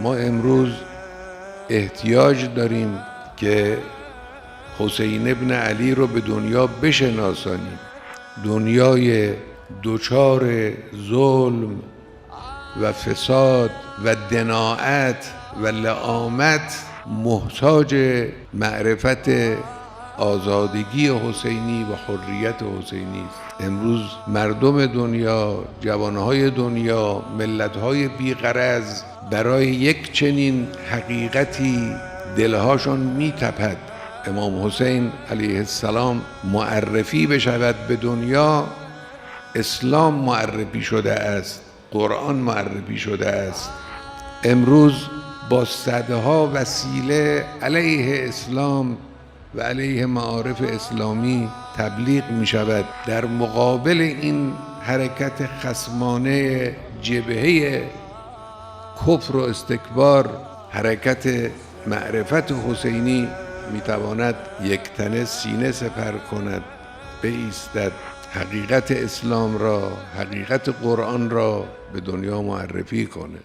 ما امروز احتیاج داریم که حسین ابن علی رو به دنیا بشناسانیم. دنیای دچار ظلم و فساد و دناعت و لعامت محتاج معرفت آزادگی حسینی و حریت حسینی است. امروز مردم دنیا، جوانهای دنیا، ملتهای بیغرض برای یک چنین حقیقتی دلهاشون میتپد. امام حسین علیه السلام معرفی بشود به دنیا، اسلام معرفی شده است، قرآن معرفی شده است. امروز با صدها وسیله علیه اسلام و علیه معارف اسلامی تبلیغ می شود. در مقابل این حرکت خصمانه جبهه کفر و استکبار، حرکت معرفت حسینی می تواند یک تنه سینه سپر کند، بایستد، حقیقت اسلام را، حقیقت قرآن را به دنیا معرفی کنه.